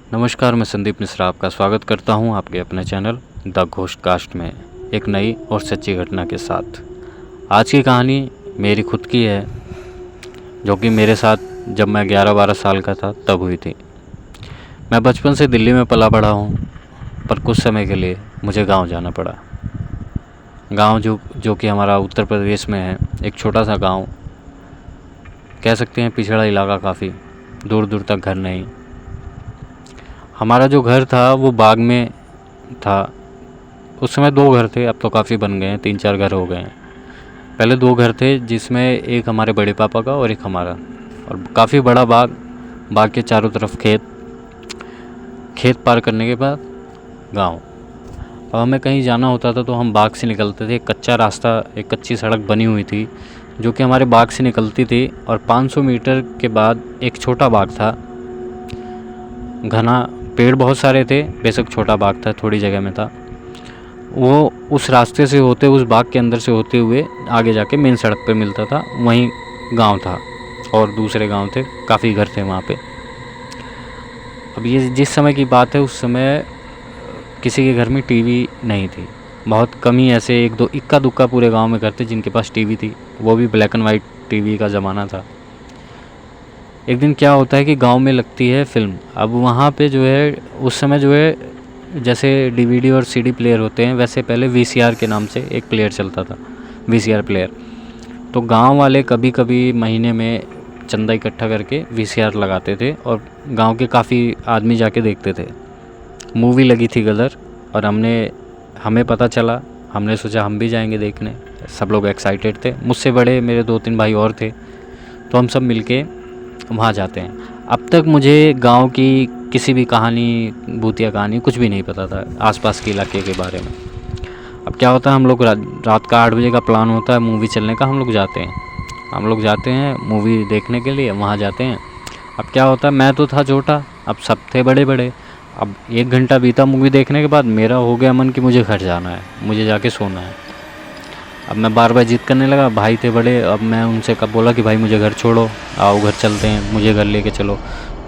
नमस्कार, मैं संदीप मिश्रा आपका स्वागत करता हूं आपके अपने चैनल द घोस्ट कास्ट में एक नई और सच्ची घटना के साथ। आज की कहानी मेरी खुद की है, जो कि मेरे साथ जब मैं 11-12 साल का था तब हुई थी। मैं बचपन से दिल्ली में पला बड़ा हूं, पर कुछ समय के लिए मुझे गांव जाना पड़ा। गांव जो कि हमारा उत्तर प्रदेश में है, एक छोटा सा गांव, कह सकते हैं पिछड़ा इलाका, काफ़ी दूर दूर तक घर नहीं। हमारा जो घर था वो बाग में था। उस समय 2 घर थे, अब तो काफ़ी बन गए हैं, 3-4 घर हो गए हैं। पहले 2 घर थे, जिसमें एक हमारे बड़े पापा का और एक हमारा, और काफ़ी बड़ा बाग के चारों तरफ खेत पार करने के बाद गांव। अब हमें कहीं जाना होता था तो हम बाग से निकलते थे। एक कच्चा रास्ता, एक कच्ची सड़क बनी हुई थी जो कि हमारे बाग से निकलती थी, और 500 मीटर के बाद एक छोटा बाग था। घना पेड़ बहुत सारे थे, बेशक छोटा बाग था, थोड़ी जगह में था। वो उस रास्ते से होते, उस बाग के अंदर से होते हुए आगे जाके मेन सड़क पे मिलता था। वहीं गांव था और दूसरे गांव थे, काफ़ी घर थे वहाँ पे। अब ये जिस समय की बात है, उस समय किसी के घर में टीवी नहीं थी। बहुत कम ही ऐसे 1-2 इक्का दुक्का पूरे गांव में घर थे जिनके पास टीवी थी, वो भी ब्लैक एंड वाइट टीवी का ज़माना था। एक दिन क्या होता है कि गांव में लगती है फिल्म। अब वहाँ पे जो है, उस समय जो है, जैसे डीवीडी और सीडी प्लेयर होते हैं, वैसे पहले वीसीआर के नाम से एक प्लेयर चलता था, वीसीआर प्लेयर। तो गांव वाले कभी कभी महीने में चंदा इकट्ठा करके वीसीआर लगाते थे, और गांव के काफ़ी आदमी जाके देखते थे। मूवी लगी थी गदर, और हमें पता चला, हमने सोचा हम भी जाएंगे देखने। सब लोग एक्साइटेड थे, मुझसे बड़े मेरे 2-3 भाई और थे, तो हम सब मिलके वहाँ जाते हैं। अब तक मुझे गांव की किसी भी कहानी, भूतिया कहानी, कुछ भी नहीं पता था आसपास के इलाके के बारे में। अब क्या होता है, हम लोग रात का 8 बजे का प्लान होता है मूवी चलने का। हम लोग जाते हैं मूवी देखने के लिए, वहाँ जाते हैं। अब क्या होता है, मैं तो था छोटा, अब सब थे बड़े बड़े। अब 1 घंटा बीता मूवी देखने के बाद, मेरा हो गया मन कि मुझे घर जाना है, मुझे जाके सोना है। अब मैं बार बार जिद करने लगा, भाई थे बड़े। अब मैं उनसे कब बोला कि भाई मुझे घर छोड़ो, आओ घर चलते हैं, मुझे घर लेके चलो।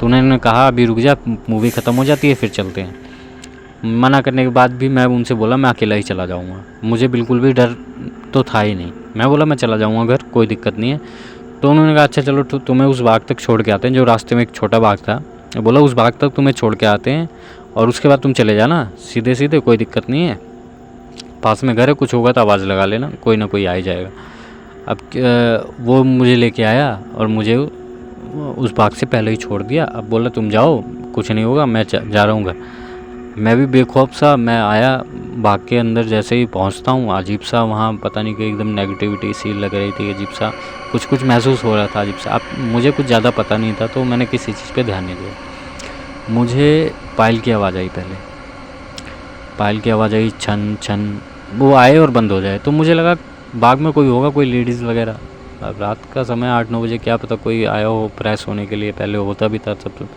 तो उन्होंने कहा अभी रुक जा, मूवी ख़त्म हो जाती है फिर चलते हैं। मना करने के बाद भी मैं उनसे बोला मैं अकेला ही चला जाऊँगा। मुझे बिल्कुल भी डर तो था ही नहीं। मैं बोला मैं चला जाऊँगा घर, कोई दिक्कत नहीं है। तो उन्होंने कहा अच्छा चलो, तुम्हें उस बाग तक छोड़ के आते हैं। जो रास्ते में एक छोटा बाग था, बोला उस बाग तक तुम्हें छोड़ के आते हैं, और उसके बाद तुम चले जाना सीधे सीधे, कोई दिक्कत नहीं है, पास में घर है, कुछ होगा तो आवाज़ लगा लेना, कोई ना कोई आ ही जाएगा। अब वो मुझे लेके आया और मुझे उस बाग से पहले ही छोड़ दिया। अब बोला तुम जाओ, कुछ नहीं होगा, मैं जा रहा हूँ घर। मैं भी बेखौफ सा मैं आया बाग के अंदर। जैसे ही पहुँचता हूँ, अजीब सा वहाँ पता नहीं कि एकदम नेगेटिविटी सी लग रही थी, अजीब सा कुछ महसूस हो रहा था, अजीब सा। अब मुझे कुछ ज़्यादा पता नहीं था, तो मैंने किसी चीज़ पे ध्यान नहीं दिया। मुझे पायल की आवाज़ आई, पहले पायल की आवाज़ आई, छन छन। वो आए और बंद हो जाए, तो मुझे लगा बाग में कोई होगा, कोई लेडीज़ वगैरह। अब रात का समय 8-9 बजे, क्या पता कोई आया हो प्रेस होने के लिए। पहले होता भी था, सब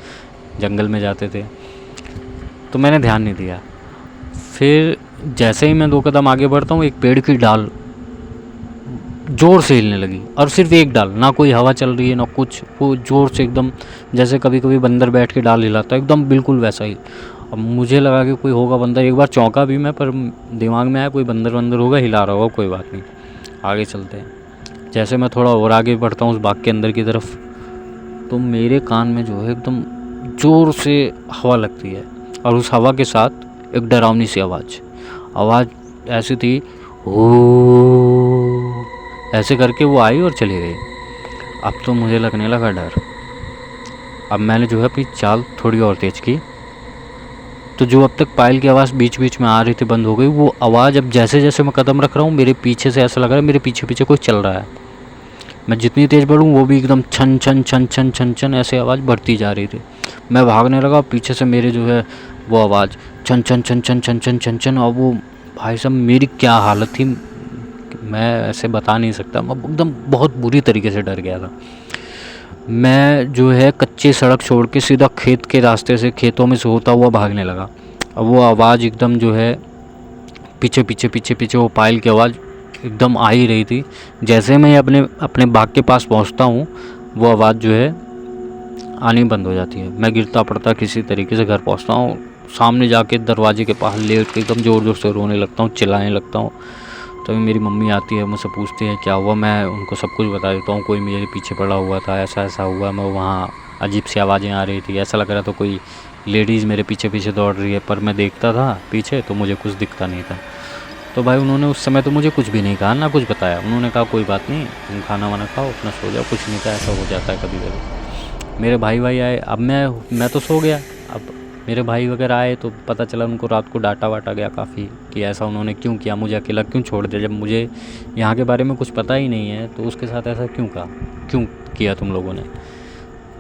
जंगल में जाते थे, तो मैंने ध्यान नहीं दिया। फिर जैसे ही मैं 2 कदम आगे बढ़ता हूँ, एक पेड़ की डाल ज़ोर से हिलने लगी, और सिर्फ एक डाल, ना कोई हवा चल रही है ना कुछ, वो ज़ोर से एकदम, जैसे कभी कभी बंदर बैठ के डाल हिलाता है, एकदम बिल्कुल वैसा ही। अब मुझे लगा कि कोई होगा बंदर, एक बार चौंका भी मैं, पर दिमाग में आया कोई बंदर होगा, हिला रहा होगा, कोई बात नहीं, आगे चलते हैं। जैसे मैं थोड़ा और आगे बढ़ता हूँ उस बाग के अंदर की तरफ, तो मेरे कान में जो है एकदम ज़ोर से हवा लगती है, और उस हवा के साथ एक डरावनी सी आवाज़ ऐसी थी, ओ ऐसे करके वो आई और चली गई। अब तो मुझे लगने लगा डर। अब मैंने जो है अपनी चाल थोड़ी और तेज़ की, तो जो अब तक पायल की आवाज़ बीच बीच में आ रही थी बंद हो गई। वो आवाज़ अब जैसे जैसे मैं कदम रख रहा हूँ, मेरे पीछे से ऐसा लग रहा है मेरे पीछे पीछे कोई चल रहा है। मैं जितनी तेज़ बढ़ूँ, वो भी एकदम छन छन छन छन छन छन ऐसे आवाज़ बढ़ती जा रही थी। मैं भागने लगा, पीछे से मेरे जो है वो आवाज़ छन छन छन छन छन छन छन छन। और वो भाई साहब, मेरी क्या हालत थी मैं ऐसे बता नहीं सकता। मैं एकदम बहुत बुरी तरीके से डर गया था। मैं जो है कच्ची सड़क छोड़ के सीधा खेत के रास्ते से, खेतों में से होता हुआ भागने लगा। अब वो आवाज़ एकदम जो है पीछे पीछे पीछे पीछे, वो पायल की आवाज़ एकदम आ ही रही थी। जैसे मैं अपने बाग के पास पहुंचता हूं, वो आवाज़ जो है आनी बंद हो जाती है। मैं गिरता पड़ता किसी तरीके से घर पहुंचता हूँ, सामने जाके दरवाजे के पास लेट के एकदम ज़ोर ज़ोर से रोने लगता हूँ, चिल्लाने लगता हूँ। तभी मेरी मम्मी आती है, मुझसे पूछती है क्या हुआ। मैं उनको सब कुछ बता देता हूँ, कोई मेरे पीछे पड़ा हुआ था, ऐसा ऐसा हुआ, मैं वहाँ अजीब सी आवाज़ें आ रही थी, ऐसा लग रहा था कोई लेडीज़ मेरे पीछे पीछे दौड़ रही है। पर मैं देखता था पीछे तो मुझे कुछ दिखता नहीं था। तो भाई उन्होंने उस समय तो मुझे कुछ भी नहीं कहा, ना कुछ बताया। उन्होंने कहा कोई बात नहीं, तुम खाना वाना खाओ, अपना सो जाओ, कुछ नहीं था। ऐसा हो जाता है कभी कभी। मेरे भाई आए, अब मैं तो सो गया। अब मेरे भाई वगैरह आए तो पता चला उनको रात को डांटा वाटा गया काफ़ी कि ऐसा उन्होंने क्यों किया, मुझे अकेला क्यों छोड़ दिया, जब मुझे यहाँ के बारे में कुछ पता ही नहीं है तो उसके साथ ऐसा क्यों कहा, क्यों किया तुम लोगों ने।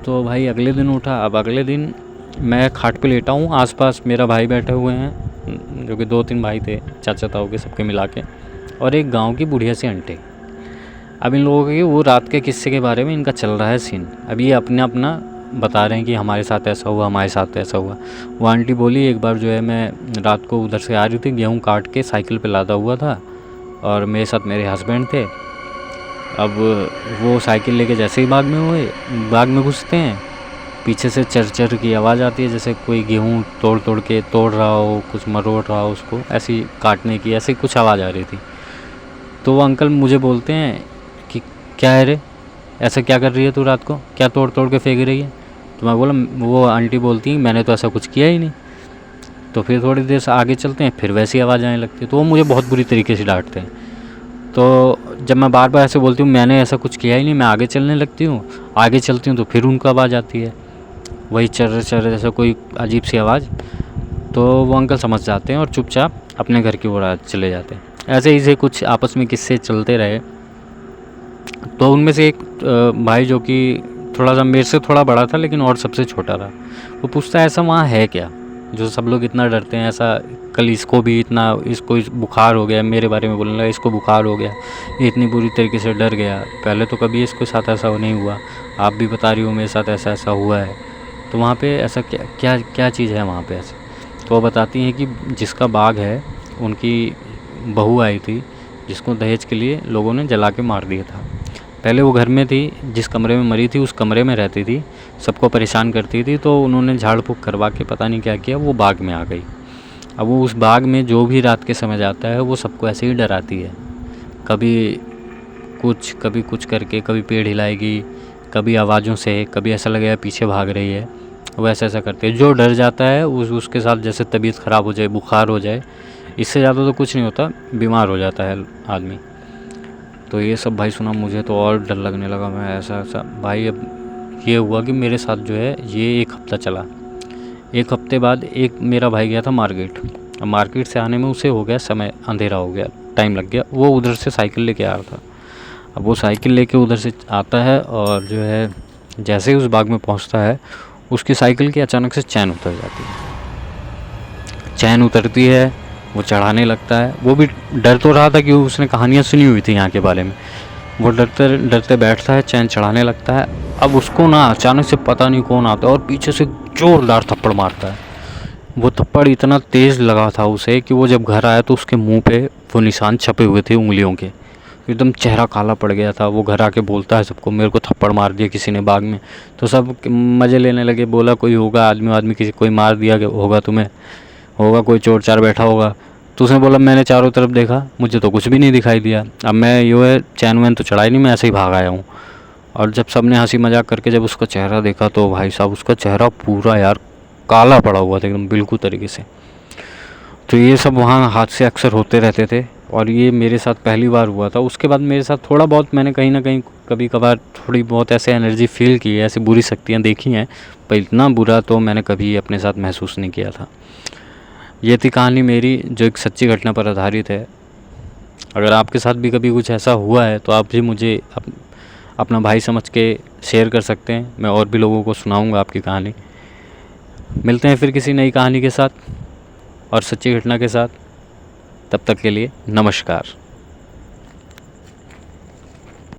तो भाई अगले दिन उठा। अब अगले दिन मैं खाट पे लेटा हूँ, आसपास मेरा भाई बैठे हुए हैं, जो कि 2-3 भाई थे, चाचा ताऊ के सबके मिला के, और एक गांव की बुढ़िया सी आंटी। अब इन लोगों के वो रात के किस्से के बारे में इनका चल रहा है सीन। अब ये अपना अपना बता रहे हैं कि हमारे साथ ऐसा हुआ, हमारे साथ ऐसा हुआ। वो आंटी बोली एक बार जो है मैं रात को उधर से आ रही थी, गेहूँ काट के साइकिल पे लादा हुआ था और मेरे साथ मेरे हस्बैंड थे। अब वो साइकिल लेके जैसे ही बाग में घुसते हैं, पीछे से चर की आवाज़ आती है, जैसे कोई गेहूँ तोड़ रहा हो, कुछ मरोड़ रहा हो उसको, ऐसी काटने की ऐसी कुछ आवाज़ आ रही थी। तो वो अंकल मुझे बोलते हैं कि क्या है रे, ऐसा क्या कर रही है तू रात को, क्या तोड़ तोड़ के फेंक रही है। तो मैं बोला, वो आंटी बोलती है मैंने तो ऐसा कुछ किया ही नहीं। तो फिर थोड़ी देर से आगे चलते हैं, फिर वैसी आवाज़ आने लगती है। तो वो मुझे बहुत बुरी तरीके से डांटते हैं। तो जब मैं बार बार ऐसे बोलती हूँ मैंने ऐसा कुछ किया ही नहीं, मैं आगे चलने लगती हूँ, आगे चलती हूँ तो फिर उनका आवाज़ आती है, वही चर जैसा कोई अजीब सी आवाज़। तो वो अंकल समझ जाते हैं और चुपचाप अपने घर की ओर चले जाते हैं। ऐसे ही से कुछ आपस में किस्से चलते रहे। तो उनमें से एक भाई जो कि थोड़ा सा मेरे से थोड़ा बड़ा था लेकिन और सबसे छोटा था, वो पूछता है ऐसा वहाँ है क्या जो सब लोग इतना डरते हैं। ऐसा कल इसको भी इतना, इसको बुखार हो गया, मेरे बारे में बोलने लगा इसको बुखार हो गया, ये इतनी बुरी तरीके से डर गया, पहले तो कभी इसके साथ ऐसा नहीं हुआ, आप भी बता रही हो मेरे साथ ऐसा ऐसा हुआ है। तो वहाँ पे ऐसा क्या क्या क्या चीज़ है वहाँ पे ऐसे। तो वो बताती हैं कि जिसका बाग है उनकी बहू आई थी, जिसको दहेज के लिए लोगों ने जला के मार दिया था। पहले वो घर में थी, जिस कमरे में मरी थी उस कमरे में रहती थी, सबको परेशान करती थी। तो उन्होंने झाड़ फूँक करवा के पता नहीं क्या किया, वो बाग में आ गई। अब वो उस बाग में जो भी रात के समय जाता है वो सबको ऐसे ही डराती है, कभी कुछ करके, कभी पेड़ हिलाएगी, कभी आवाज़ों से, कभी ऐसा लगेगा पीछे भाग रही है। वो ऐसा करते हैं, जो डर जाता है उसके साथ जैसे तबीयत ख़राब हो जाए, बुखार हो जाए, इससे ज़्यादा तो कुछ नहीं होता, बीमार हो जाता है आदमी। तो ये सब भाई सुना, मुझे तो और डर लगने लगा। मैं ऐसा भाई, अब ये हुआ कि मेरे साथ जो है ये 1 हफ़्ता चला। 1 हफ़्ते बाद एक मेरा भाई गया था मार्केट। अब मार्केट से आने में उसे हो गया समय, अंधेरा हो गया, टाइम लग गया। वो उधर से साइकिल लेके आ रहा था। अब वो साइकिल लेके उधर से आता है और जो है जैसे ही उस बाग में पहुंचता है, उसकी साइकिल की अचानक से चैन उतर जाती है। चैन उतरती है, वो चढ़ाने लगता है। वो भी डर तो रहा था कि उसने कहानियाँ सुनी हुई थी यहाँ के बारे में। वो डरते डरते बैठता है, चैन चढ़ाने लगता है। अब उसको ना अचानक से पता नहीं कौन आता है और पीछे से ज़ोरदार थप्पड़ मारता है। वो थप्पड़ इतना तेज़ लगा था उसे कि वो जब घर आया तो उसके मुंह पे वो निशान छपे हुए थे उंगलियों के, एकदम चेहरा काला पड़ गया था। वो घर आके बोलता है सबको, मेरे को थप्पड़ मार दिया किसी ने बाग में। तो सब मज़े लेने लगे, बोला कोई होगा आदमी किसी, कोई मार दिया होगा तुम्हें, होगा कोई चोर चार बैठा होगा। तो उसने बोला मैंने चारों तरफ देखा, मुझे तो कुछ भी नहीं दिखाई दिया। अब मैं यो है चैन वैन तो चढ़ाई नहीं, मैं ऐसे ही भाग आया हूँ। और जब सब ने हंसी मजाक करके जब उसका चेहरा देखा तो भाई साहब उसका चेहरा पूरा यार काला पड़ा हुआ था एकदम बिल्कुल तरीके से। तो ये सब वहाँ हादसे अक्सर होते रहते थे और ये मेरे साथ पहली बार हुआ था। उसके बाद मेरे साथ थोड़ा बहुत मैंने कहीं ना कहीं कभी कभार थोड़ी बहुत ऐसे एनर्जी फील की है, ऐसी बुरी शक्तियाँ देखी हैं, पर इतना बुरा तो मैंने कभी अपने साथ महसूस नहीं किया था। ये थी कहानी मेरी जो एक सच्ची घटना पर आधारित है। अगर आपके साथ भी कभी कुछ ऐसा हुआ है तो आप भी मुझे अपना भाई समझ के शेयर कर सकते हैं, मैं और भी लोगों को सुनाऊंगा आपकी कहानी। मिलते हैं फिर किसी नई कहानी के साथ और सच्ची घटना के साथ। तब तक के लिए नमस्कार।